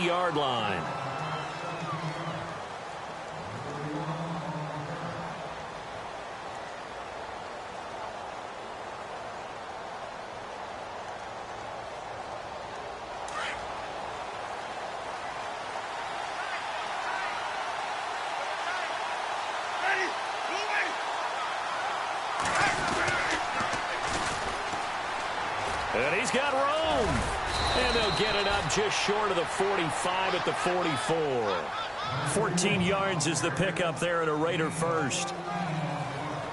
40-yard line. And he's got room. And they'll get it up just short of the 45 at the 44. 14 yards is the pickup there at a Raider first.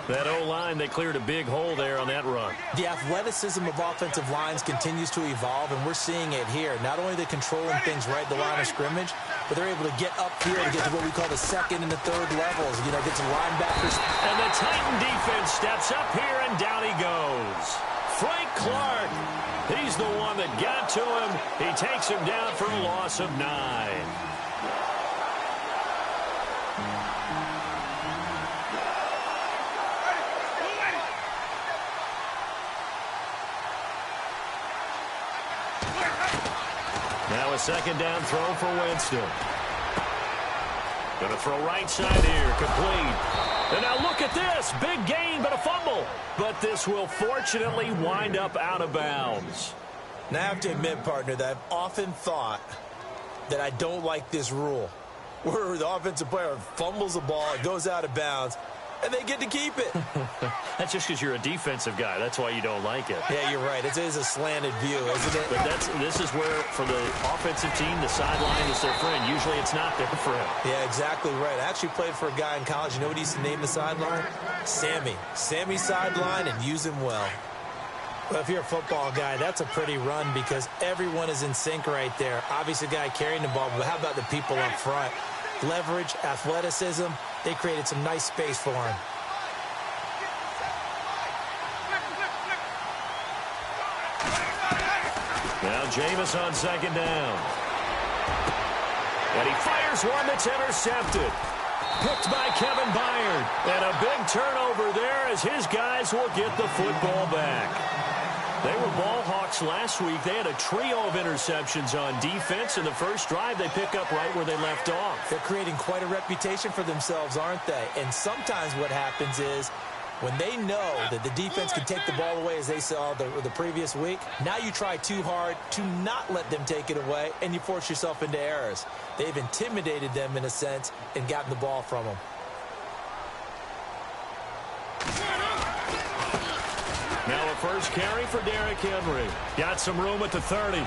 That O-line, they cleared a big hole there on that run. The athleticism of offensive lines continues to evolve, and we're seeing it here. Not only are they controlling things right at the line of scrimmage, but they're able to get upfield to get to what we call the second and the third levels. You know, get to linebackers. And the Titan defense steps up here, and down he goes. Frank Clark, he's the one that got to him. He takes him down for a loss of 9. Now a second down throw for Winston. Going to throw right side here, complete. And now look at this. Big gain, but a fumble. But this will fortunately wind up out of bounds. Now, I have to admit, partner, that I've often thought that I don't like this rule, where the offensive player fumbles the ball, it goes out of bounds, and they get to keep it. That's just because you're a defensive guy. That's why you don't like it. Yeah, you're right. It is a slanted view, isn't it? But this is where, for the offensive team, the sideline is their friend. Usually it's not there for him. Yeah, exactly right. I actually played for a guy in college. You know what he used to name the sideline? Sammy. Sammy sideline, and use him well. Well, if you're a football guy, that's a pretty run because everyone is in sync right there. Obviously, the guy carrying the ball, but how about the people up front? Leverage, athleticism, they created some nice space for him. Now Jameis on second down. And he fires one that's intercepted. Picked by Kevin Byard. And a big turnover there as his guys will get the football back. They were ball hawks last week. They had a trio of interceptions on defense. In the first drive, they pick up right where they left off. They're creating quite a reputation for themselves, aren't they? And sometimes what happens is when they know that the defense can take the ball away, as they saw the previous week, now you try too hard to not let them take it away, and you force yourself into errors. They've intimidated them, in a sense, and gotten the ball from them. Now a first carry for Derrick Henry. Got some room at the 30.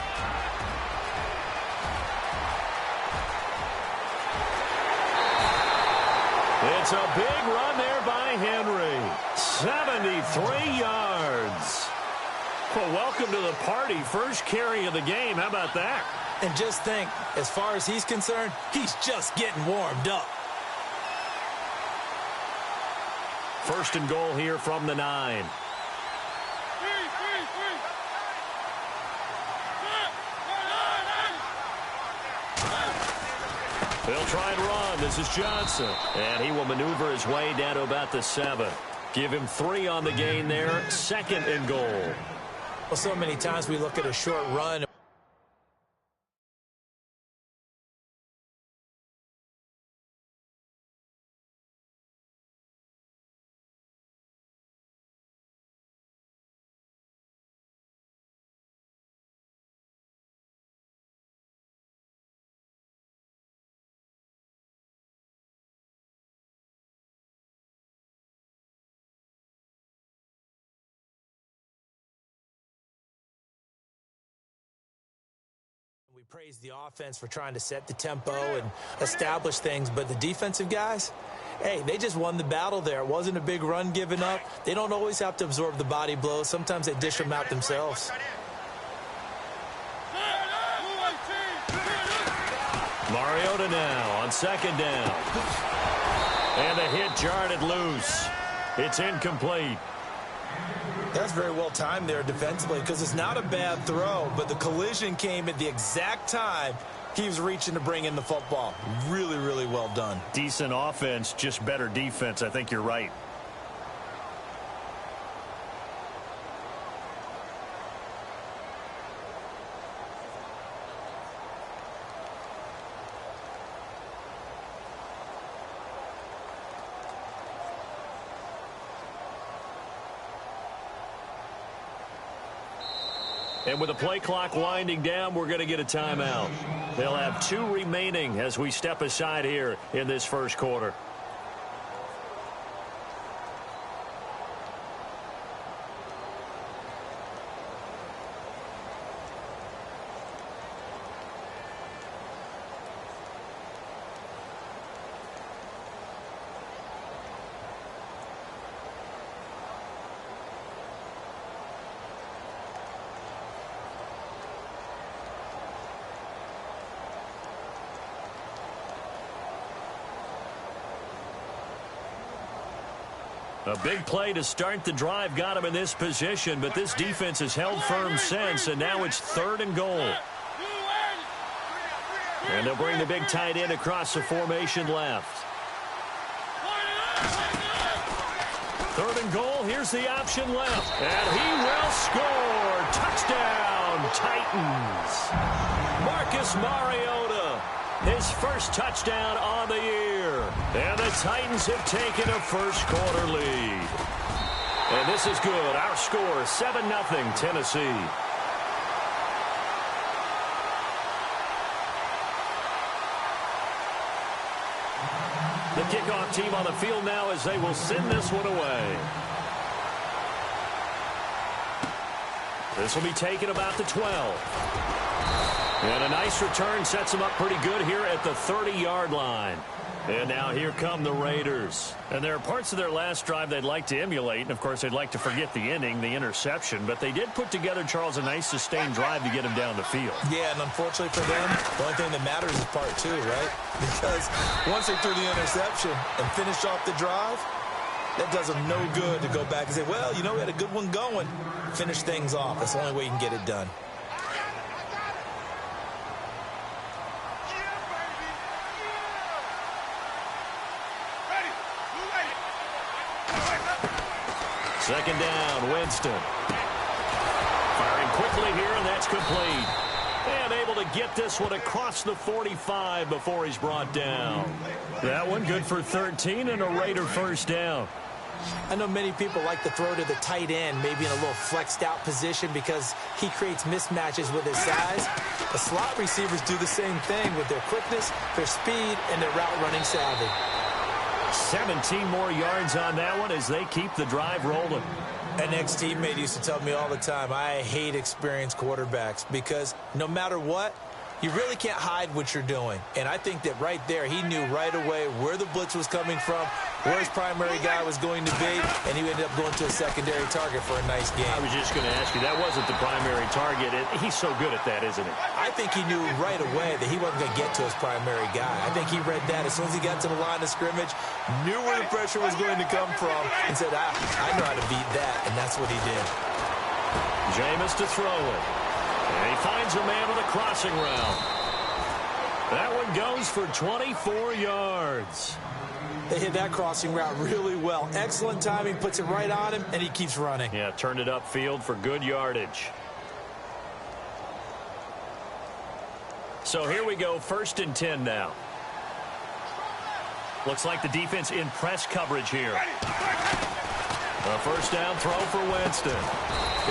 It's a big run there by Henry. 73 yards. Well, welcome to the party. First carry of the game. How about that? And just think, as far as he's concerned, he's just getting warmed up. First and goal here from the 9. They'll try and run. This is Johnson. And he will maneuver his way down to about the 7. Give him 3 on the gain there. Second and goal. Well, so many times we look at a short run. We praise the offense for trying to set the tempo and establish things, but the defensive guys, hey, they just won the battle there. It wasn't a big run given up. They don't always have to absorb the body blows. Sometimes they dish them out themselves. Mariota now on second down. And the hit jarred it loose. It's incomplete. That's very well timed there defensively because it's not a bad throw, but the collision came at the exact time he was reaching to bring in the football. Really, really well done. Decent offense, just better defense. I think you're right. And with the play clock winding down, we're going to get a timeout. They'll have 2 remaining as we step aside here in this first quarter. A big play to start the drive got him in this position, but this defense has held firm since, and now it's 3rd and goal. And they'll bring the big tight end across the formation left. 3rd and goal. Here's the option left. And he will score. Touchdown, Titans. Marcus Mariota, his first touchdown on the year. And the Titans have taken a first quarter lead. And this is good. Our score, 7-0 Tennessee. The kickoff team on the field now as they will send this one away. This will be taken about the 12. And a nice return sets them up pretty good here at the 30-yard line. And now here come the Raiders. And there are parts of their last drive they'd like to emulate. And, of course, they'd like to forget the ending, the interception. But they did put together, Charles, a nice sustained drive to get him down the field. Yeah, and unfortunately for them, the only thing that matters is part 2, right? Because once they threw the interception and finished off the drive, that does them no good to go back and say, well, you know, we had a good one going. Finish things off. That's the only way you can get it done. Second down, Winston. Firing quickly here, and that's complete. And able to get this one across the 45 before he's brought down. That one good for 13 and a Raider first down. I know many people like to throw to the tight end, maybe in a little flexed out position because he creates mismatches with his size. The slot receivers do the same thing with their quickness, their speed, and their route running savvy. 17 more yards on that one as they keep the drive rolling. An ex-teammate used to tell me all the time, I hate experienced quarterbacks because no matter what, you really can't hide what you're doing. And I think that right there, he knew right away where the blitz was coming from, where his primary guy was going to be, and he ended up going to a secondary target for a nice game. I was just going to ask you, that wasn't the primary target. He's so good at that, isn't he? I think he knew right away that he wasn't going to get to his primary guy. I think he read that as soon as he got to the line of scrimmage, knew where the pressure was going to come from, and said, I know how to beat that, and that's what he did. Jameis to throw it. And he finds a man with a crossing route. That one goes for 24 yards. They hit that crossing route really well. Excellent timing, puts it right on him, and he keeps running. Yeah, turned it upfield for good yardage. So here we go, 1st and 10 now. Looks like the defense in press coverage here. A first down throw for Winston.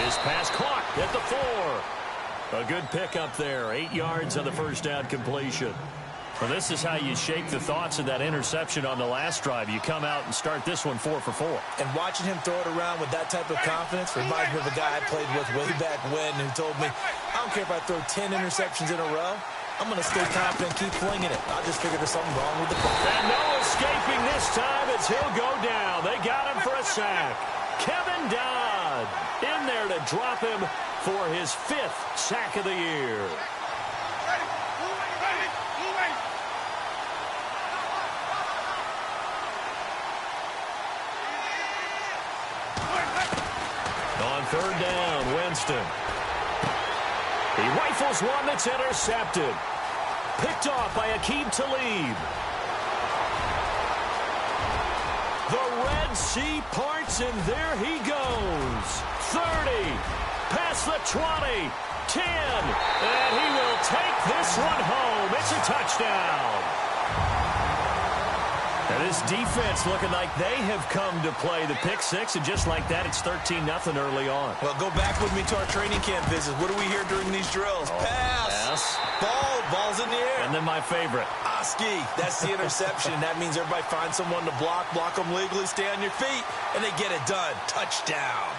His pass caught at the 4. A good pickup there. 8 yards on the first down completion. Well, this is how you shake the thoughts of that interception on the last drive. You come out and start this one 4 for 4. And watching him throw it around with that type of confidence reminds me of a guy I played with way back when who told me, I don't care if I throw 10 interceptions in a row. I'm going to stay confident, keep flinging it. I'll just figure there's something wrong with the ball. And no escaping this time as he'll go down. They got him for a sack. Kevin Dodd in there to drop him for his 5th sack of the year. On 3rd down, Winston. He rifles one that's intercepted. Picked off by Aqib Talib. The Red Sea parts, and there he goes. 30, past the 20, 10, and he will take this one home. It's a touchdown. And this defense looking like they have come to play the pick six, and just like that, it's 13-0 early on. Well, go back with me to our training camp visits. What do we hear during these drills? Pass. Ball's in the air. And then my favorite. Ski. That's the interception. That means everybody finds someone to block them legally, stay on your feet, and they get it done. Touchdown.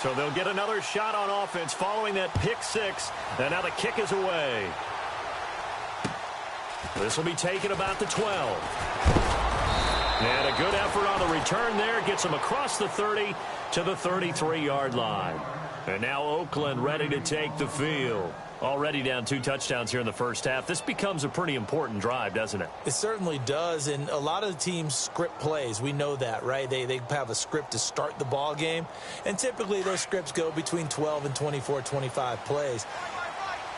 So they'll get another shot on offense following that pick six. And now the kick is away. This will be taken about the 12. And a good effort on the return there. Gets them across the 30 to the 33-yard line. And now Oakland ready to take the field. Already down 2 touchdowns here in the first half. This becomes a pretty important drive, doesn't it? It certainly does, and a lot of the teams script plays. We know that, right? They have a script to start the ball game, and typically those scripts go between 12 and 24, 25 plays.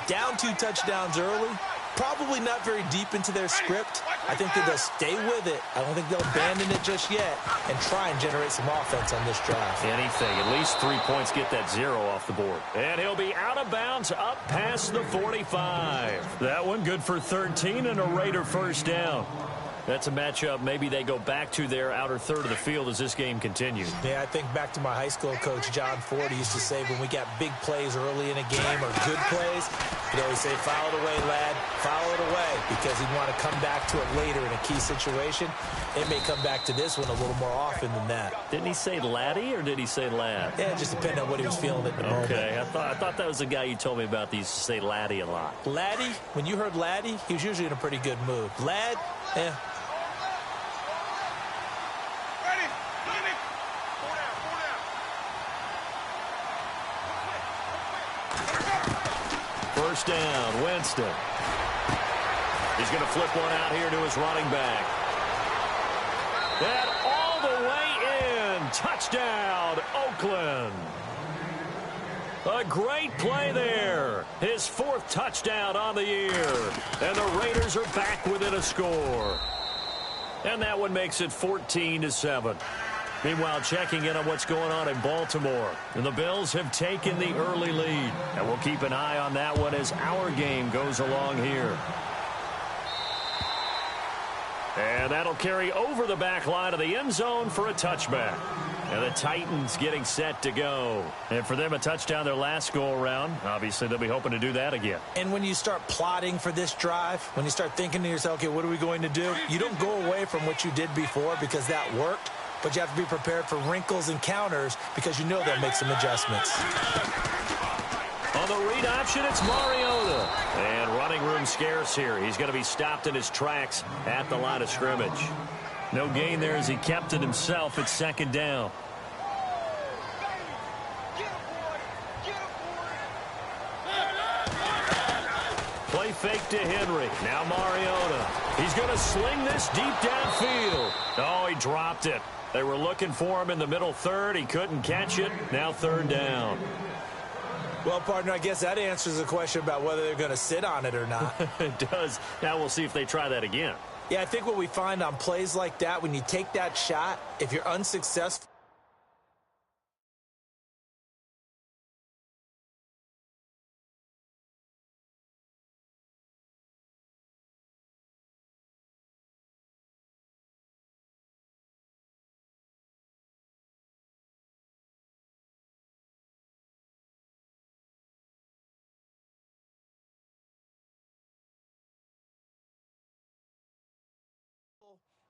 Down 2 touchdowns early, probably not very deep into their script. I think that they'll stay with it. I don't think they'll abandon it just yet and try and generate some offense on this drive. Anything. At least 3 points, get that 0 off the board. And he'll be out of bounds up past the 45. That one good for 13 and a Raider first down. That's a matchup maybe they go back to their outer third of the field as this game continues. Yeah, I think back to my high school coach, John Ford. He used to say when we got big plays early in a game or good plays, he'd always say, foul it away, lad, foul it away, because he'd want to come back to it later in a key situation. It may come back to this one a little more often than that. Didn't he say laddie or did he say lad? Yeah, it just depended on what he was feeling at the moment. Okay, I thought that was the guy you told me about that used to say laddie a lot. Laddie, when you heard laddie, he was usually in a pretty good mood. Lad, yeah. First down, Winston. He's going to flip one out here to his running back. And all the way in. Touchdown, Oakland. A great play there. His 4th touchdown on the year. And the Raiders are back within a score. And that one makes it 14-7. Meanwhile, checking in on what's going on in Baltimore. And the Bills have taken the early lead. And we'll keep an eye on that one as our game goes along here. And that'll carry over the back line of the end zone for a touchback. And the Titans getting set to go. And for them, a touchdown their last go-around. Obviously, they'll be hoping to do that again. And when you start plotting for this drive, when you start thinking to yourself, okay, what are we going to do? You don't go away from what you did before because that worked. But you have to be prepared for wrinkles and counters because you know they'll make some adjustments. On the read option, it's Mariota. And running room scarce here. He's going to be stopped in his tracks at the line of scrimmage. No gain there as he kept it himself at 2nd down. Play fake to Henry. Now Mariota. He's going to sling this deep downfield. Oh, he dropped it. They were looking for him in the middle third. He couldn't catch it. Now 3rd down. Well, partner, I guess that answers the question about whether they're going to sit on it or not. It does. Now we'll see if they try that again. Yeah, I think what we find on plays like that, when you take that shot, if you're unsuccessful,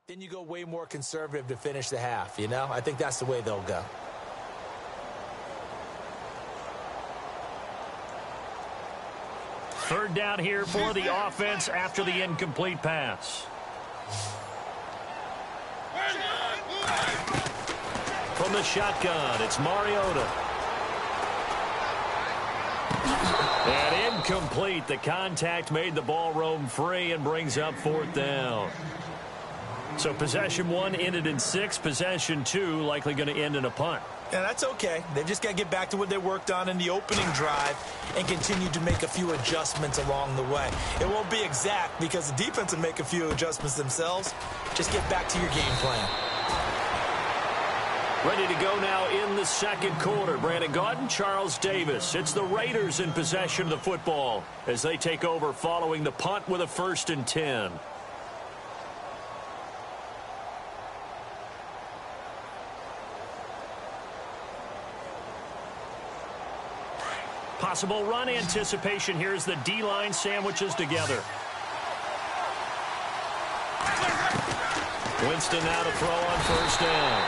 then you go way more conservative to finish the half, you know? I think that's the way they'll go. Third down here for the offense after the incomplete pass. From the shotgun, it's Mariota. And incomplete. The contact made the ball roam free and brings up 4th down. So possession 1 ended in 6. Possession 2 likely going to end in a punt. Yeah, that's okay. They've just got to get back to what they worked on in the opening drive and continue to make a few adjustments along the way. It won't be exact because the defense will make a few adjustments themselves. Just get back to your game plan. Ready to go now in the second quarter. Brandon Gaudin, Charles Davis. It's the Raiders in possession of the football as they take over following the punt with a 1st and 10. Possible run anticipation here as the D-line sandwiches together. Winston now to throw on 1st down.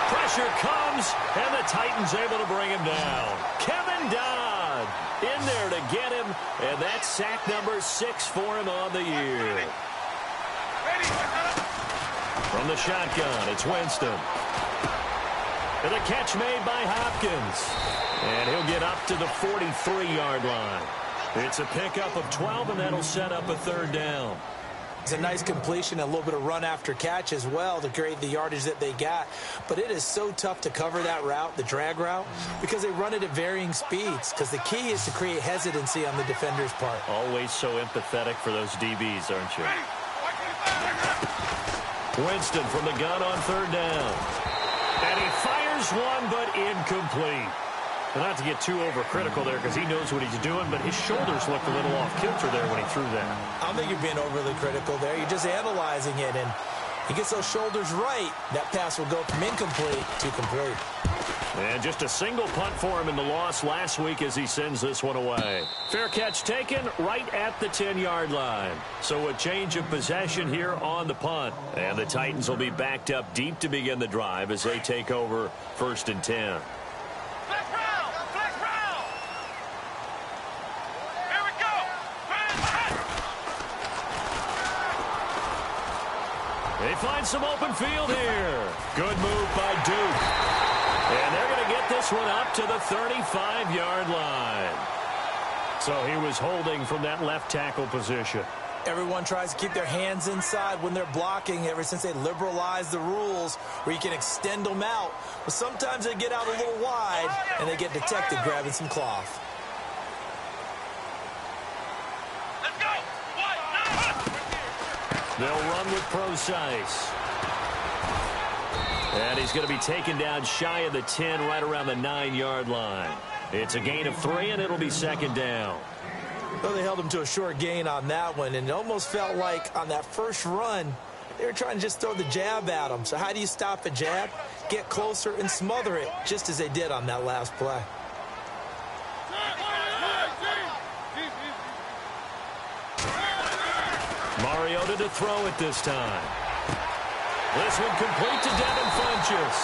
Pressure comes, and the Titans able to bring him down. Kevin Dodd in there to get him, and that's sack number 6 for him on the year. From the shotgun, it's Winston. And a catch made by Hopkins. And he'll get up to the 43-yard line. It's a pickup of 12, and that'll set up a 3rd down. It's a nice completion, a little bit of run after catch as well to create the yardage that they got. But it is so tough to cover that route, the drag route, because they run it at varying speeds. Because the key is to create hesitancy on the defender's part. Always so empathetic for those DBs, aren't you? Winston from the gun on 3rd down. And he fires one, but incomplete. Well, not to get too overcritical there because he knows what he's doing, but his shoulders looked a little off kilter there when he threw that. I don't think you're being overly critical there. You're just analyzing it, and he gets those shoulders right. That pass will go from incomplete to complete. And just a single punt for him in the loss last week as he sends this one away. Fair catch taken right at the 10-yard line. So a change of possession here on the punt. And the Titans will be backed up deep to begin the drive as they take over 1st and 10. They find some open field here. Good move by Duke. And they're going to get this one up to the 35-yard line. So he was holding from that left tackle position. Everyone tries to keep their hands inside when they're blocking ever since they liberalized the rules where you can extend them out. But sometimes they get out a little wide and they get detected grabbing some cloth. They'll run with Procise. And he's going to be taken down shy of the 10, right around the 9-yard line. It's a gain of 3, and it'll be 2nd down. Well, they held him to a short gain on that one, and it almost felt like on that first run, they were trying to just throw the jab at him. So how do you stop a jab? Get closer and smother it, just as they did on that last play. Mariota to throw it this time. This one complete to Devin Funchess.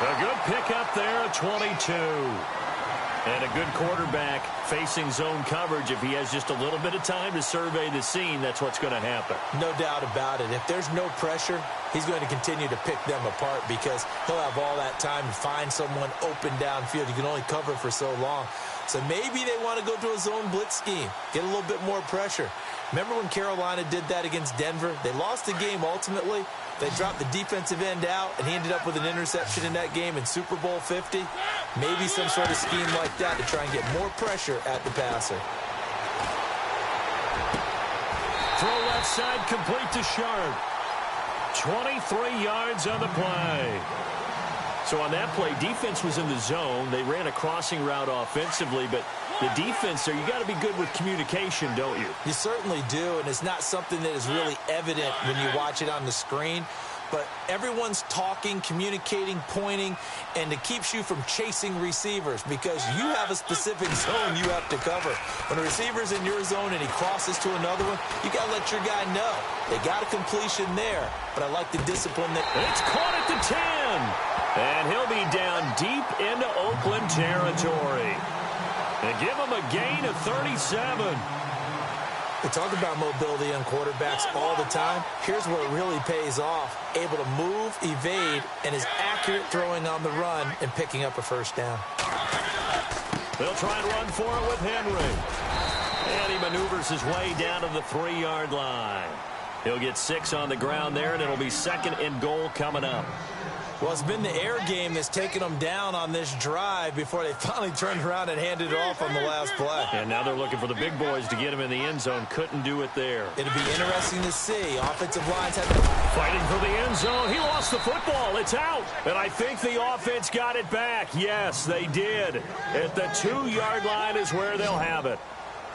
A good pickup there at 22. And a good quarterback facing zone coverage. If he has just a little bit of time to survey the scene, that's what's going to happen. No doubt about it. If there's no pressure, he's going to continue to pick them apart because he'll have all that time to find someone open downfield. You can only cover for so long. So maybe they want to go to a zone blitz scheme, get a little bit more pressure. Remember when Carolina did that against Denver? They lost the game ultimately. They dropped the defensive end out, and he ended up with an interception in that game in Super Bowl 50. Maybe some sort of scheme like that to try and get more pressure at the passer. Throw left side complete to Sharp. 23 yards on the play. So on that play, defense was in the zone. They ran a crossing route offensively, but the defense there, you got to be good with communication, don't you? You certainly do, and it's not something that is really evident when you watch it on the screen. But everyone's talking, communicating, pointing, and it keeps you from chasing receivers because you have a specific zone you have to cover. When a receiver's in your zone and he crosses to another one, you got to let your guy know. They got a completion there, but I like the discipline. It's caught at the 10, and he'll be down deep into Oakland territory. They give him a gain of 37. We talk about mobility on quarterbacks all the time. Here's where it really pays off. Able to move, evade, and is accurate throwing on the run and picking up a first down. They'll try and run for it with Henry. And he maneuvers his way down to the 3-yard line. He'll get 6 on the ground there, and it'll be 2nd and goal coming up. Well, it's been the air game that's taken them down on this drive before they finally turned around and handed it off on the last play. And now they're looking for the big boys to get him in the end zone. Couldn't do it there. It'll be interesting to see. Offensive lines have fighting for the end zone. He lost the football. It's out. And I think the offense got it back. Yes, they did. At the 2-yard line is where they'll have it.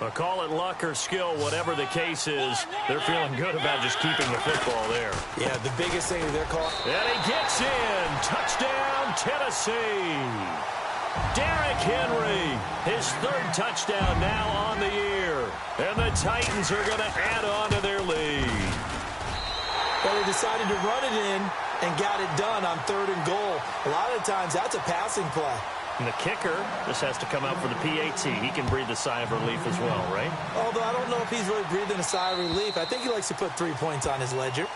But call it luck or skill, whatever the case is, they're feeling good about just keeping the football there. Yeah, the biggest thing that they're calling. And he gets in. Touchdown, Tennessee. Derrick Henry, his 3rd touchdown now on the year. And the Titans are going to add on to their lead. Well, they decided to run it in and got it done on 3rd and goal. A lot of times, that's a passing play. And the kicker just has to come out for the PAT. He can breathe a sigh of relief as well, right? Although I don't know if he's really breathing a sigh of relief. I think he likes to put 3 points on his ledger.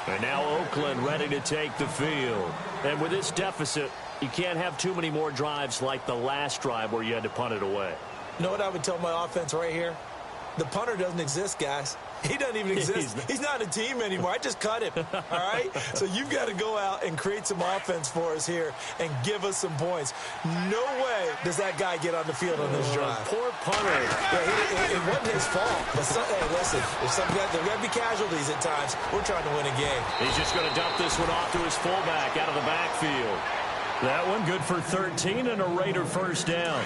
And now Oakland ready to take the field. And with this deficit, you can't have too many more drives like the last drive where you had to punt it away. You know what I would tell my offense right here? The punter doesn't exist, guys. He doesn't even exist. He's not a team anymore. I just cut him, all right? So you've got to go out and create some offense for us here and give us some points. No way does that guy get on the field on this drive. Poor punter. Yeah, it wasn't his fault. But hey, listen, there are going to be casualties at times. We're trying to win a game. He's just going to dump this one off to his fullback out of the backfield. That one good for 13 and a Raider 1st down.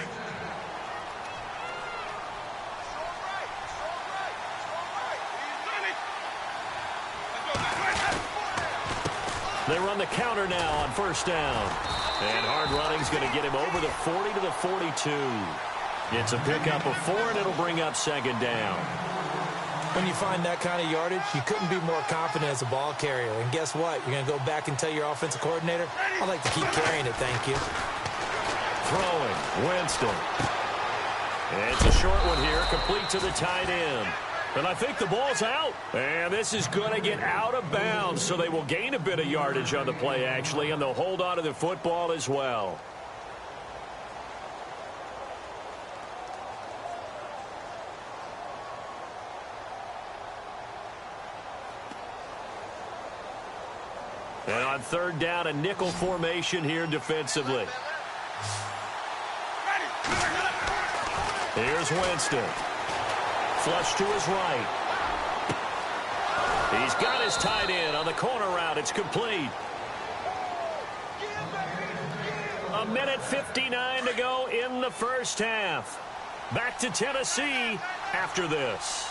They run the counter now on 1st down. And hard running's going to get him over the 40 to the 42. It's a pickup of 4, and it'll bring up 2nd down. When you find that kind of yardage, you couldn't be more confident as a ball carrier. And guess what? You're going to go back and tell your offensive coordinator, I'd like to keep carrying it, thank you. Throwing, Winston. And it's a short one here, complete to the tight end. And I think the ball's out. And this is going to get out of bounds, so they will gain a bit of yardage on the play, actually, and they'll hold on to the football as well. And on 3rd down, a nickel formation here defensively. Here's Winston. Flush to his right. He's got his tight end on the corner route. It's complete. 1:59 to go in the 1st half. Back to Tennessee after this.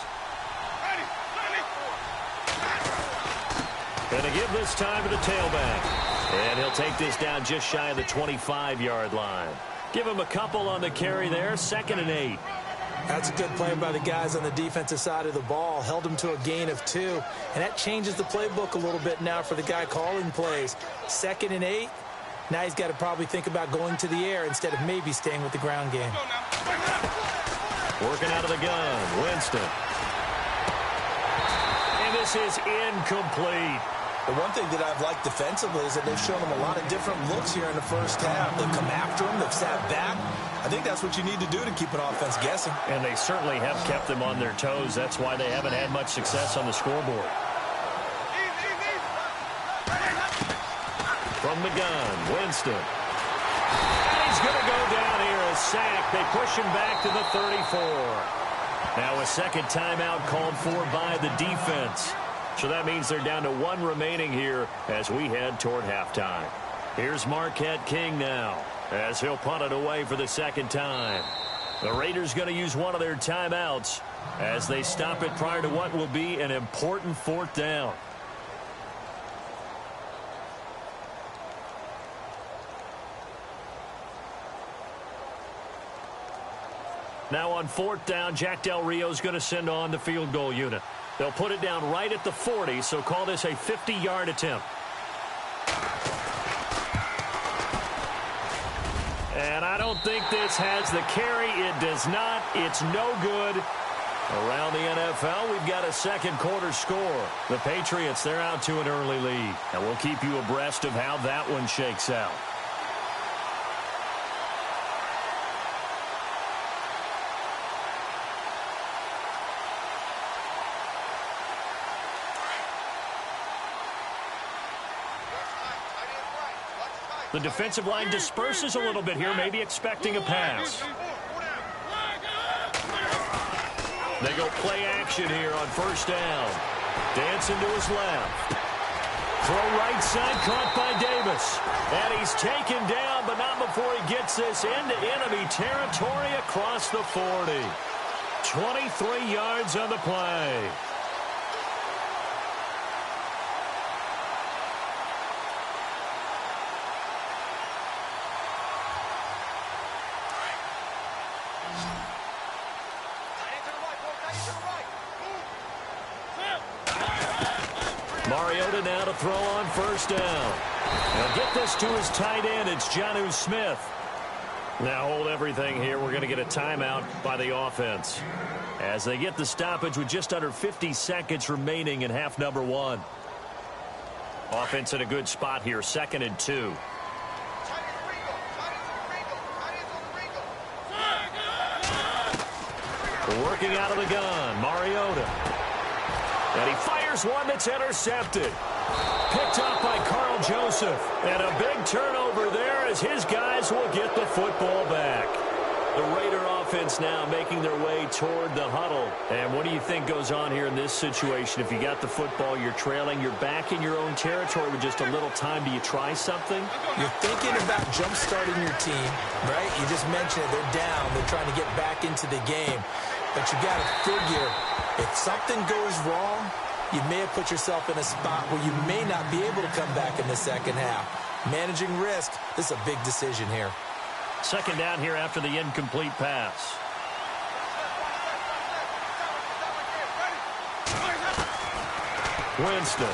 And to give this time to the tailback. And he'll take this down just shy of the 25-yard line. Give him a couple on the carry there. 2nd and 8. That's a good play by the guys on the defensive side of the ball. Held him to a gain of 2. And that changes the playbook a little bit now for the guy calling plays. 2nd and 8. Now he's got to probably think about going to the air instead of maybe staying with the ground game. Working out of the gun. Winston. And this is incomplete. The one thing that I've liked defensively is that they've shown them a lot of different looks here in the 1st half. They've come after him. They've sat back. I think that's what you need to do to keep an offense guessing. And they certainly have kept them on their toes. That's why they haven't had much success on the scoreboard. From the gun, Winston. And he's going to go down here, a sack. They push him back to the 34. Now a 2nd timeout called for by the defense. So that means they're down to 1 remaining here as we head toward halftime. Here's Marquette King now as he'll punt it away for the 2nd time. The Raiders going to use one of their timeouts as they stop it prior to what will be an important 4th down. Now on 4th down, Jack Del Rio's going to send on the field goal unit. They'll put it down right at the 40, so call this a 50-yard attempt. And I don't think this has the carry. It does not. It's no good. Around the NFL, we've got a 2nd quarter score. The Patriots, they're out to an early lead. And we'll keep you abreast of how that one shakes out. The defensive line disperses a little bit here, maybe expecting a pass. They go play action here on first down. Dancing to his left. Throw right side, caught by Davis. And he's taken down, but not before he gets this into enemy territory across the 40. 23 yards on the play. Mariota now to throw on first down. He'll get this to his tight end. It's Jonnu Smith. Now hold everything here. We're going to get a timeout by the offense as they get the stoppage with just under 50 seconds remaining in half number one. Offense in a good spot here, 2nd and 2. Working out of the gun, Mariota. And he fires one that's intercepted. Picked up by Carl Joseph. And a big turnover there as his guys will get the football back. The Raider offense now making their way toward the huddle. And what do you think goes on here in this situation? If you got the football, you're trailing, you're back in your own territory with just a little time. Do you try something? You're thinking about jump-starting your team, right? You just mentioned it. They're down. They're trying to get back into the game. But you got to figure, if something goes wrong, you may have put yourself in a spot where you may not be able to come back in the second half. Managing risk, this is a big decision here. 2nd down here after the incomplete pass. Winston.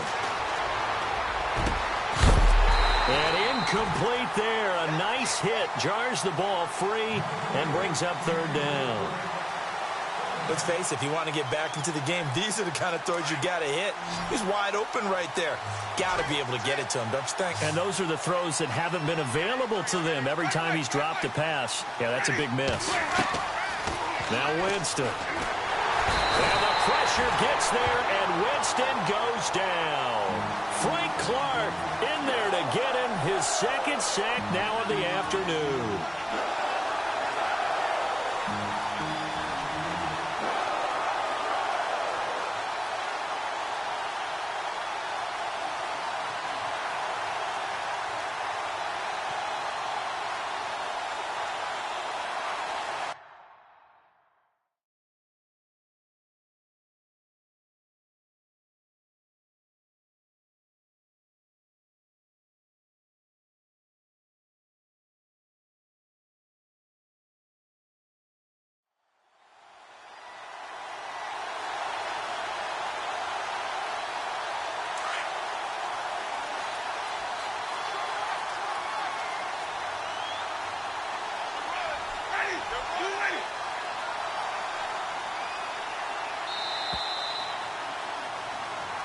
And incomplete there. A nice hit. Jars the ball free and brings up 3rd down. Let's face it, if you want to get back into the game, these are the kind of throws you got to hit. He's wide open right there. Got to be able to get it to him, don't you think? And those are the throws that haven't been available to them every time he's dropped a pass. Yeah, that's a big miss. Now Winston. And the pressure gets there, and Winston goes down. Frank Clark in there to get him his 2nd sack now of the afternoon.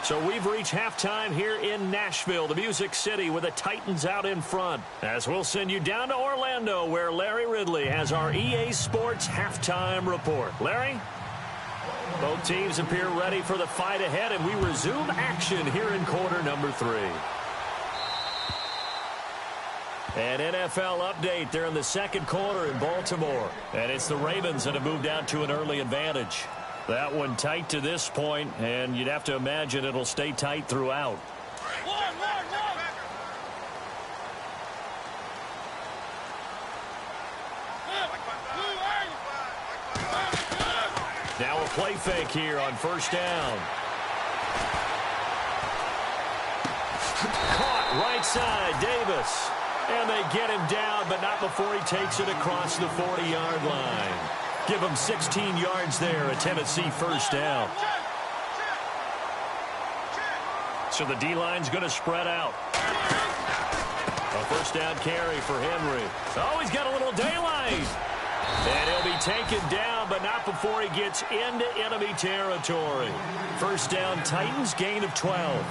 So we've reached halftime here in Nashville, the Music City, with the Titans out in front. As we'll send you down to Orlando, where Larry Ridley has our EA Sports halftime report. Larry? Both teams appear ready for the fight ahead, and we resume action here in quarter number 3. An NFL update there in the 2nd quarter in Baltimore. And it's the Ravens that have moved out to an early advantage. That one tight to this point, and you'd have to imagine it'll stay tight throughout. Now a play fake here on first down. Caught right side, Davis. And they get him down, but not before he takes it across the 40-yard line. Give him 16 yards there, a Tennessee first down. So the D-line's going to spread out. A first down carry for Henry. Oh, he's got a little daylight. And he'll be taken down, but not before he gets into enemy territory. First down, Titans, gain of 12.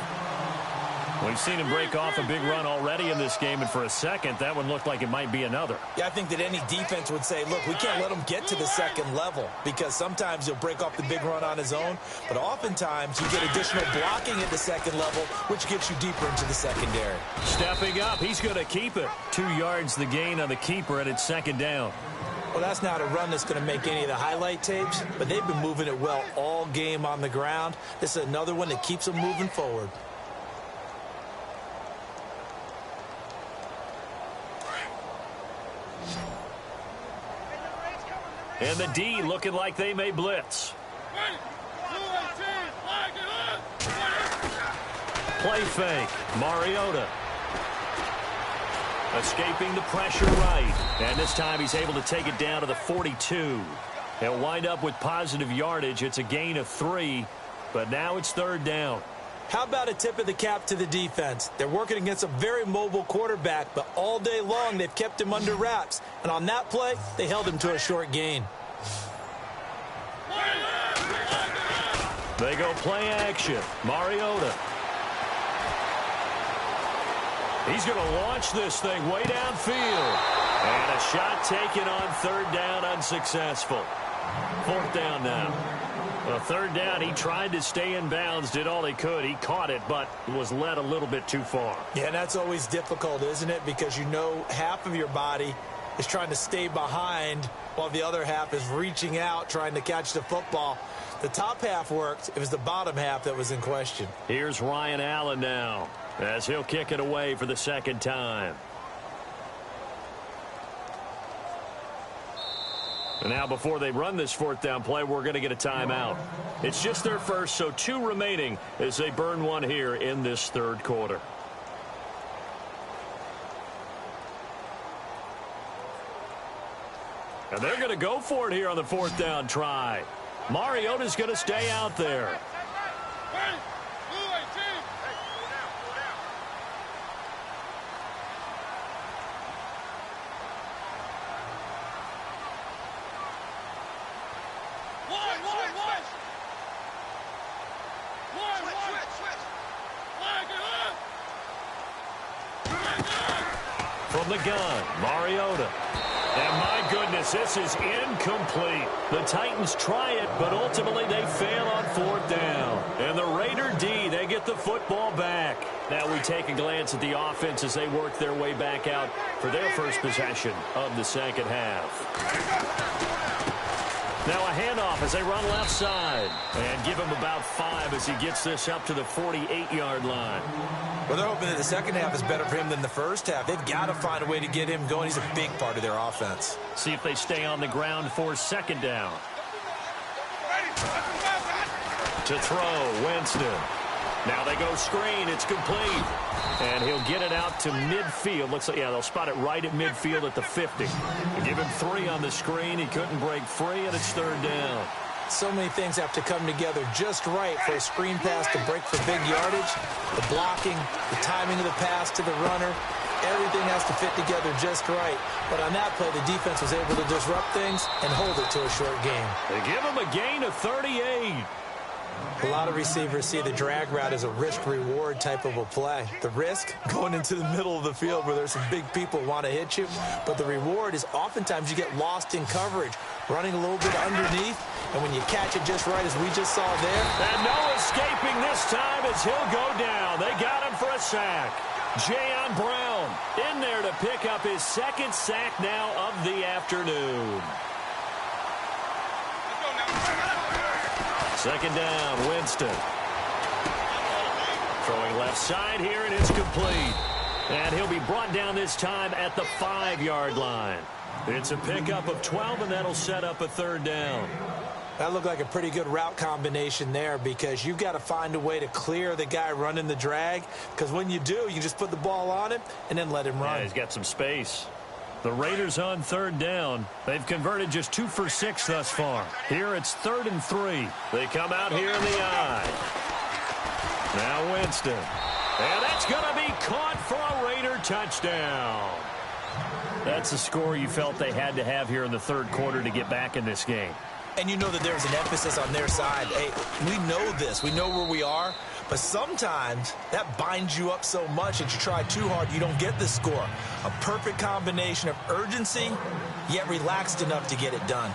We've seen him break off a big run already in this game, and for a second, that one looked like it might be another. Yeah, I think that any defense would say, look, we can't let him get to the second level, because sometimes he'll break off the big run on his own, but oftentimes you get additional blocking at the second level, which gets you deeper into the secondary. Stepping up, he's going to keep it. 2 yards the gain on the keeper, and it's second down. Well, that's not a run that's going to make any of the highlight tapes, but they've been moving it well all game on the ground. This is another one that keeps them moving forward. And the D looking like they may blitz. Play fake. Mariota. Escaping the pressure right. And this time he's able to take it down to the 42. He'll wind up with positive yardage. It's a gain of 3, but now it's third down. How about a tip of the cap to the defense? They're working against a very mobile quarterback, but all day long they've kept him under wraps. And on that play, they held him to a short gain. They go play action. Mariota. He's going to launch this thing way downfield. And a shot taken on third down, unsuccessful. Fourth down now. Well, third down, he tried to stay in bounds, did all he could. He caught it, but was led a little bit too far. Yeah, and that's always difficult, isn't it? Because you know half of your body is trying to stay behind while the other half is reaching out, trying to catch the football. The top half worked. It was the bottom half that was in question. Here's Ryan Allen now, as he'll kick it away for the second time. And now before they run this fourth down play, we're going to get a timeout. It's just their first, so 2 remaining as they burn one here in this third quarter. And they're going to go for it here on the fourth down try. Mariota's going to stay out there. From the gun, Mariota. And my goodness, this is incomplete. The Titans try it, but ultimately they fail on fourth down. And the Raider D, they get the football back. Now we take a glance at the offense as they work their way back out for their first possession of the second half. Now a handoff as they run left side. And give him about 5 as he gets this up to the 48-yard line. Well, they're hoping that the second half is better for him than the first half. They've got to find a way to get him going. He's a big part of their offense. See if they stay on the ground for second down. To throw, Winston. Now they go screen. It's complete. And he'll get it out to midfield. Looks like, yeah, they'll spot it right at midfield at the 50. They give him 3 on the screen. He couldn't break free, and it's third down. So many things have to come together just right for a screen pass to break for big yardage. The blocking, the timing of the pass to the runner, everything has to fit together just right. But on that play, the defense was able to disrupt things and hold it to a short gain. They give him a gain of 38. A lot of receivers see the drag route as a risk-reward type of a play. The risk, going into the middle of the field where there's some big people who want to hit you. But the reward is oftentimes you get lost in coverage, running a little bit underneath. And when you catch it just right, as we just saw there. And no escaping this time as he'll go down. They got him for a sack. Jayon Brown in there to pick up his second sack now of the afternoon. Second down, Winston. Throwing left side here, and it's complete. And he'll be brought down this time at the 5-yard line. It's a pickup of 12, and that'll set up a third down. That looked like a pretty good route combination there, because you've got to find a way to clear the guy running the drag, because when you do, you just put the ball on him and then let him run. Yeah, he's got some space. The Raiders on third down. They've converted just 2 for 6 thus far. Here it's 3rd and 3. They come out here in the eye. Now Winston. And that's going to be caught for a Raider touchdown. That's the score you felt they had to have here in the third quarter to get back in this game. And you know that there's an emphasis on their side. Hey, we know this. We know where we are. But sometimes that binds you up so much that you try too hard, you don't get the score. A perfect combination of urgency, yet relaxed enough to get it done.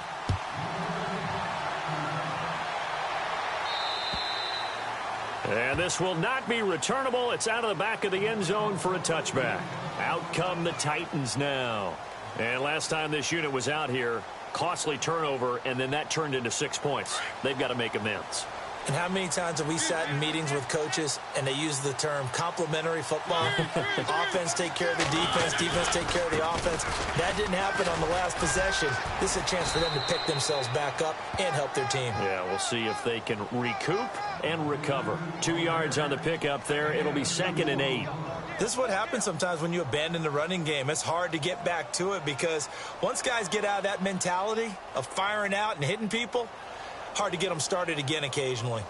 And this will not be returnable. It's out of the back of the end zone for a touchback. Out come the Titans now. And last time this unit was out here, costly turnover, and then that turned into 6 points. They've got to make amends. And how many times have we sat in meetings with coaches and they use the term complementary football? Offense take care of the defense, defense take care of the offense. That didn't happen on the last possession. This is a chance for them to pick themselves back up and help their team. Yeah, we'll see if they can recoup and recover. 2 yards on the pickup there. It'll be 2nd and 8. This is what happens sometimes when you abandon the running game. It's hard to get back to it because once guys get out of that mentality of firing out and hitting people, hard to get them started again occasionally.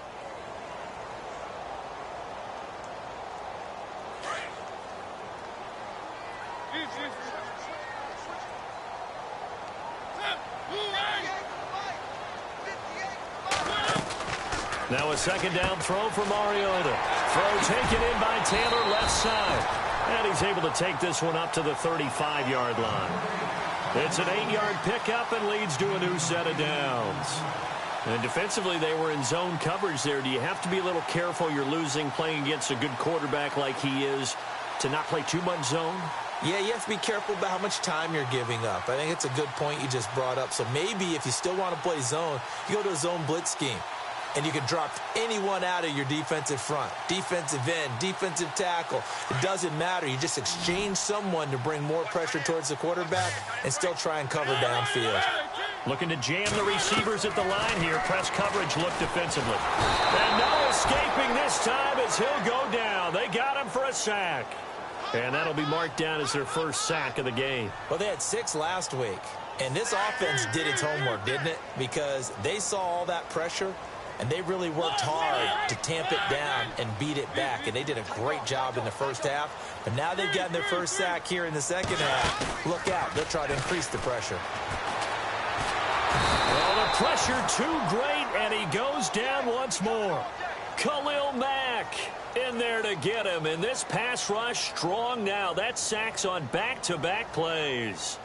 Now a 2nd down throw for Mariota. Throw taken in by Taylor left side. And he's able to take this one up to the 35-yard line. It's an 8-yard pickup and leads to a new set of downs. And defensively, they were in zone coverage there. Do you have to be a little careful? You're losing, playing against a good quarterback like he is, to not play too much zone? Yeah, you have to be careful about how much time you're giving up. I think it's a good point you just brought up. So maybe if you still want to play zone, you go to a zone blitz scheme. And you can drop anyone out of your defensive front. Defensive end, defensive tackle. It doesn't matter. You just exchange someone to bring more pressure towards the quarterback and still try and cover downfield. Looking to jam the receivers at the line here. Press coverage look defensively. And no escaping this time as he'll go down. They got him for a sack. And that'll be marked down as their first sack of the game. Well, they had 6 last week. And this offense did its homework, didn't it? Because they saw all that pressure, and they really worked hard to tamp it down and beat it back. And they did a great job in the first half. But now they've gotten their first sack here in the second half. Look out. They'll try to increase the pressure. Well, the pressure too great, and he goes down once more. Khalil Mack in there to get him. And this pass rush strong now. That's sacks on back-to-back plays.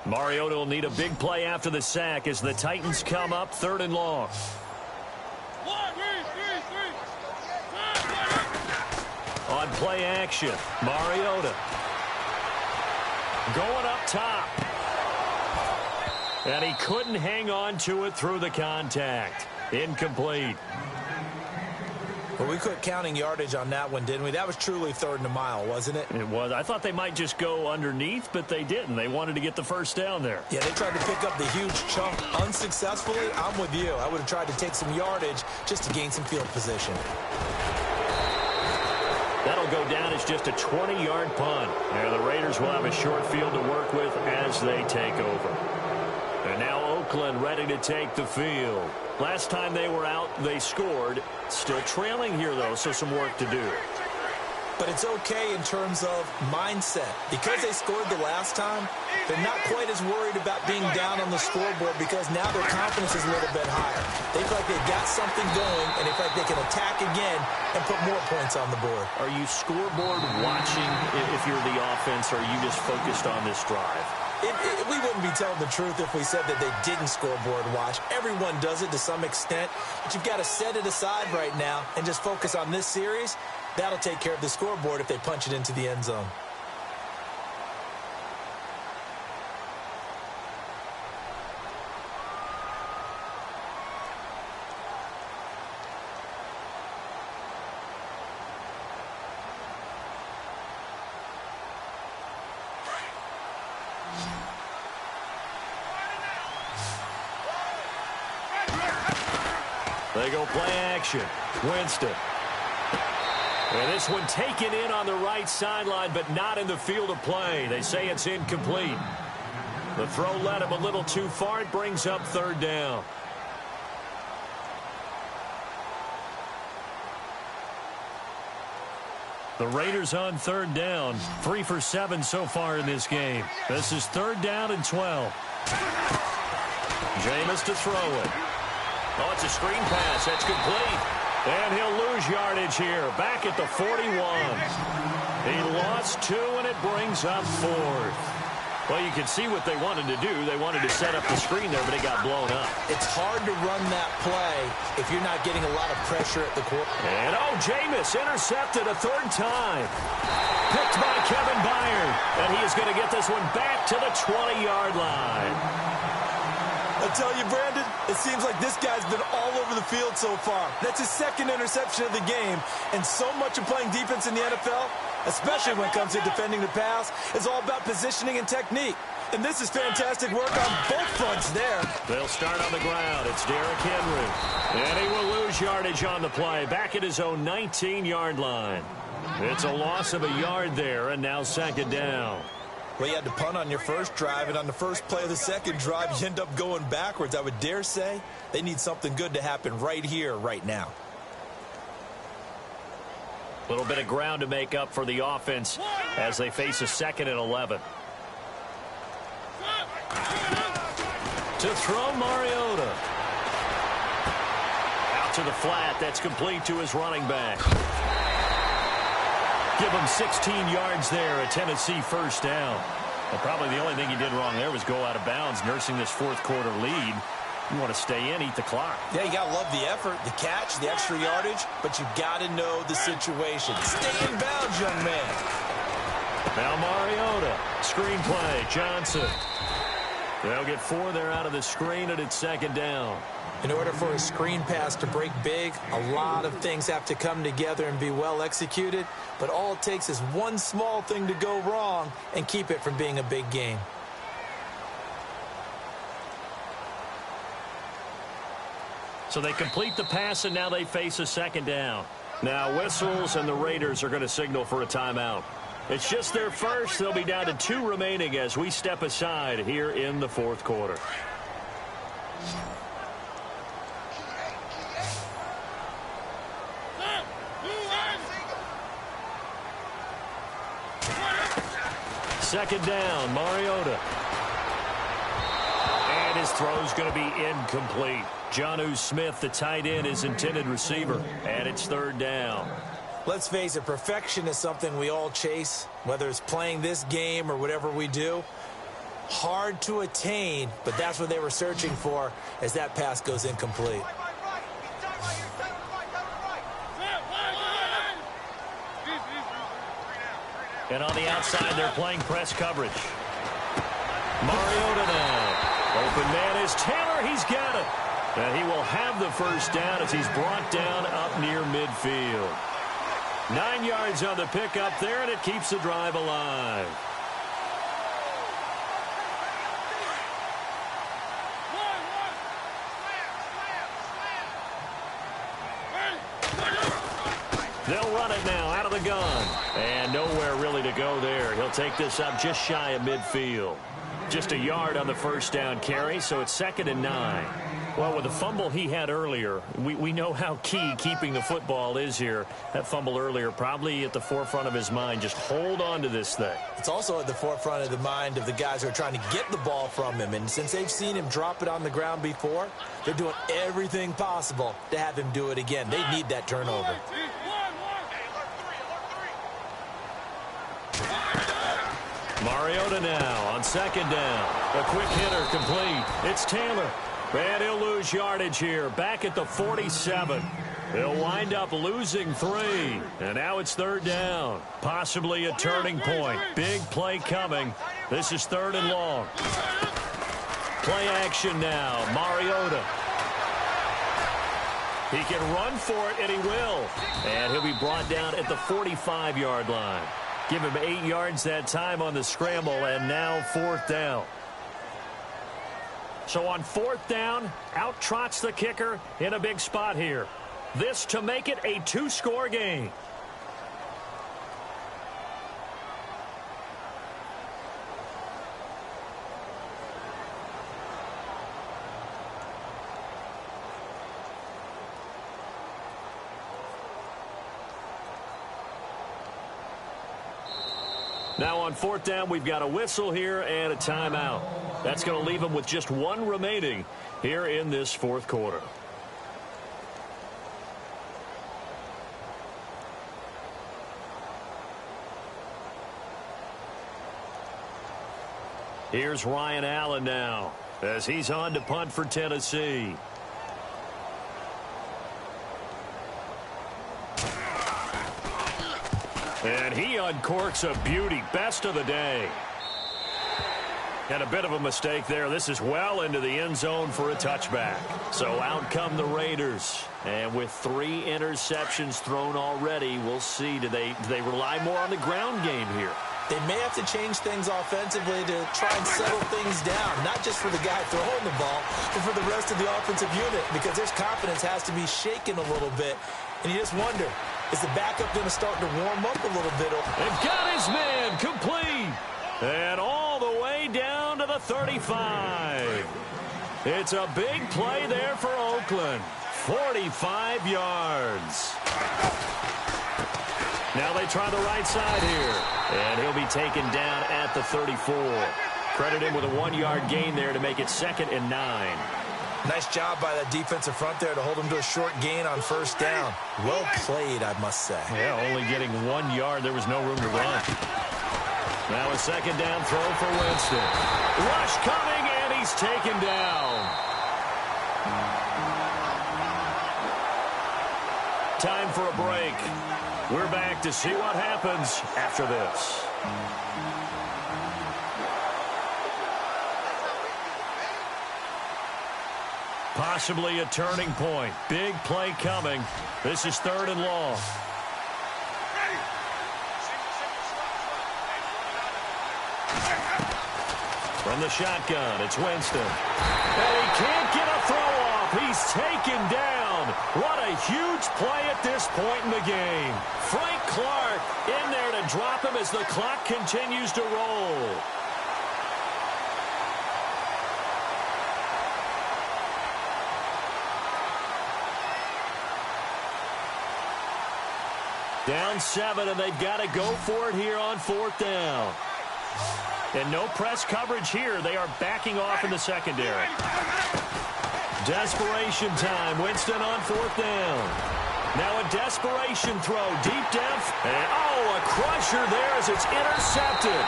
Mariota will need a big play after the sack as the Titans come up 3rd and long. On play action, Mariota going up top. And he couldn't hang on to it through the contact. Incomplete. Well, we quit counting yardage on that one, didn't we? That was truly 3rd and a mile, wasn't it? It was. I thought they might just go underneath, but they didn't. They wanted to get the first down there. Yeah, they tried to pick up the huge chunk unsuccessfully. I'm with you. I would have tried to take some yardage just to gain some field position. That'll go down as just a 20-yard punt. And the Raiders will have a short field to work with as they take over. And now Oakland ready to take the field. Last time they were out, they scored. Still trailing here, though, so some work to do. But it's okay in terms of mindset. Because they scored the last time, they're not quite as worried about being down on the scoreboard because now their confidence is a little bit higher. They feel like they've got something going, and they feel like they can attack again and put more points on the board. Are you scoreboard watching if you're the offense, or are you just focused on this drive? We wouldn't be telling the truth if we said that they didn't scoreboard watch. Everyone does it to some extent, but you've got to set it aside right now and just focus on this series. That'll take care of the scoreboard if they punch it into the end zone. They go play action. Winston. And this one taken in on the right sideline, but not in the field of play. They say it's incomplete. The throw led him a little too far. It brings up 3rd down. The Raiders on third down. 3 for 7 so far in this game. This is third down and 12. Jameis to throw it. Oh, it's a screen pass. That's complete. And he'll lose yardage here. Back at the 41. He lost 2, and it brings up 4th. Well, you can see what they wanted to do. They wanted to set up the screen there, but it got blown up. It's hard to run that play if you're not getting a lot of pressure at the quarter. And, oh, Jameis intercepted a 3rd time. Picked by Kevin Byard. And he is going to get this one back to the 20-yard line. I tell you, Brandon, it seems like this guy's been all over the field so far. That's his 2nd interception of the game. And so much of playing defense in the NFL, especially when it comes to defending the pass, is all about positioning and technique. And this is fantastic work on both fronts there. They'll start on the ground. It's Derrick Henry. And he will lose yardage on the play. Back at his own 19-yard line. It's a loss of a yard there, and now 2nd down. Well, you had to punt on your first drive, and on the first play of the second drive, you end up going backwards. I would dare say they need something good to happen right here, right now. A little bit of ground to make up for the offense as they face a 2nd and 11. To throw Mariota. Out to the flat. That's complete to his running back. Give him 16 yards there, a Tennessee 1st down. Well, probably the only thing he did wrong there was go out of bounds, nursing this 4th quarter lead. You want to stay in, eat the clock. Yeah, you got to love the effort, the catch, the extra yardage, but you got to know the situation. Stay in bounds, young man. Now Mariota, screen play, Johnson. They'll get 4 there out of the screen, and it's 2nd down. In order for a screen pass to break big, a lot of things have to come together and be well executed, but all it takes is one small thing to go wrong and keep it from being a big game. So they complete the pass, and now they face a 2nd down. Now whistles, and the Raiders are going to signal for a timeout. It's just their first. They'll be down to 2 remaining as we step aside here in the 4th quarter. Second down, Mariota. And his throw's going to be incomplete. Jonnu Smith, the tight end, his intended receiver. And it's 3rd down. Let's face it, perfection is something we all chase, whether it's playing this game or whatever we do. Hard to attain, but that's what they were searching for as that pass goes incomplete. And on the outside, they're playing press coverage. Mariota now. Open man is Taylor. He's got it. And he will have the 1st down as he's brought down up near midfield. 9 yards on the pickup there, and it keeps the drive alive. They'll run it now out of the gun. And nowhere really to go there. He'll take this up just shy of midfield. Just a yard on the 1st down carry, so it's 2nd and 9. Well, with the fumble he had earlier, we know how key keeping the football is here. That fumble earlier probably at the forefront of his mind. Just hold on to this thing. It's also at the forefront of the mind of the guys who are trying to get the ball from him. And since they've seen him drop it on the ground before, they're doing everything possible to have him do it again. They need that turnover. Mariota now on 2nd down. A quick hitter complete. It's Taylor. And he'll lose yardage here. Back at the 47. He'll wind up losing 3. And now it's 3rd down. Possibly a turning point. Big play coming. This is 3rd and long. Play action now. Mariota. He can run for it, and he will. And he'll be brought down at the 45-yard line. Give him 8 yards that time on the scramble, and now 4th down. So on 4th down, out trots the kicker in a big spot here. This to make it a 2-score game. Now on fourth down, we've got a whistle here and a timeout. That's going to leave them with just one remaining here in this fourth quarter. Here's Ryan Allen now as he's on to punt for Tennessee. And he uncorks a beauty. Best of the day. And a bit of a mistake there. This is well into the end zone for a touchback. So out come the Raiders. And with 3 interceptions thrown already, we'll see. Do they rely more on the ground game here? They may have to change things offensively to try and settle things down, not just for the guy throwing the ball, but for the rest of the offensive unit, because their confidence has to be shaken a little bit. And you just wonder, is the backup going to start to warm up a little bit? They've got his man complete. And all the way down to the 35. It's a big play there for Oakland. 45 yards. Now they try the right side here. And he'll be taken down at the 34. Credit him with a 1-yard gain there to make it 2nd and 9. Nice job by that defensive front there to hold him to a short gain on first down. Well played, I must say. Yeah, only getting 1 yard. There was no room to run. Now a 2nd down throw for Winston. Rush coming, and he's taken down. Time for a break. We're back to see what happens after this. Possibly a turning point. Big play coming. This is 3rd and long. From the shotgun, it's Winston. And he can't get a throw off. He's taken down. What a huge play at this point in the game. Frank Clark in there to drop him as the clock continues to roll. Down 7, and they've got to go for it here on 4th down. And no press coverage here. They are backing off in the secondary. Desperation time. Winston on 4th down. Now a desperation throw. Deep depth. And, oh, a crusher there as it's intercepted.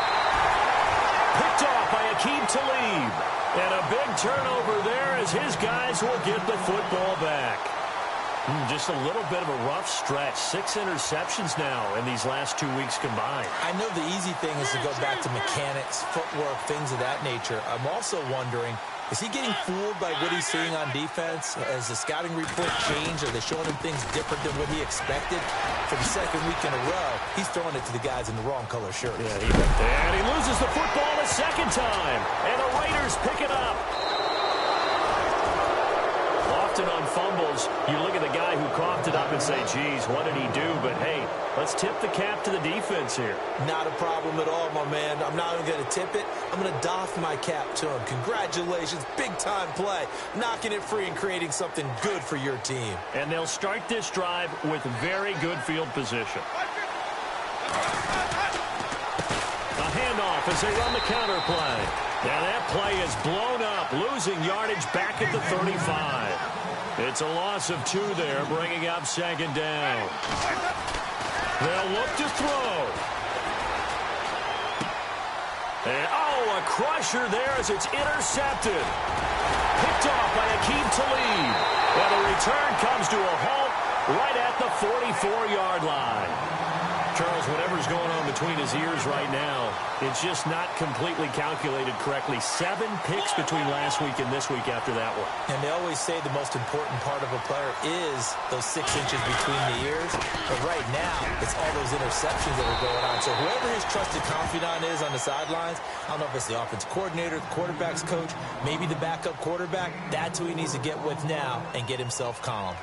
Picked off by Aqib Talib. And a big turnover there as his guys will get the football back. Just a little bit of a rough stretch. 6 interceptions now in these last 2 weeks combined. I know the easy thing is to go back to mechanics, footwork, things of that nature. I'm also wondering, is he getting fooled by what he's seeing on defense? Has the scouting report changed? Are they showing him things different than what he expected? For the 2nd week in a row, he's throwing it to the guys in the wrong color shirt. Yeah, and he loses the football a 2nd time. And the Raiders pick it up. Often on fumbles, you look at the guy who coughed it up and say, geez, what did he do? But, hey, let's tip the cap to the defense here. Not a problem at all, my man. I'm not even going to tip it. I'm going to doff my cap to him. Congratulations. Big-time play. Knocking it free and creating something good for your team. And they'll start this drive with very good field position. A handoff as they run the counter play. Now that play is blown up, losing yardage back at the 35. It's a loss of 2 there, bringing up 2nd down. They'll look to throw. And, oh, a crusher there as it's intercepted. Picked off by Aqib Talib. And the return comes to a halt right at the 44-yard line. Charles, whatever's going on between his ears right now, it's just not completely calculated correctly. 7 picks between last week and this week after that one. And they always say the most important part of a player is those 6 inches between the ears. But right now, it's all those interceptions that are going on. So whoever his trusted confidant is on the sidelines, I don't know if it's the offensive coordinator, the quarterback's coach, maybe the backup quarterback, that's who he needs to get with now and get himself calm.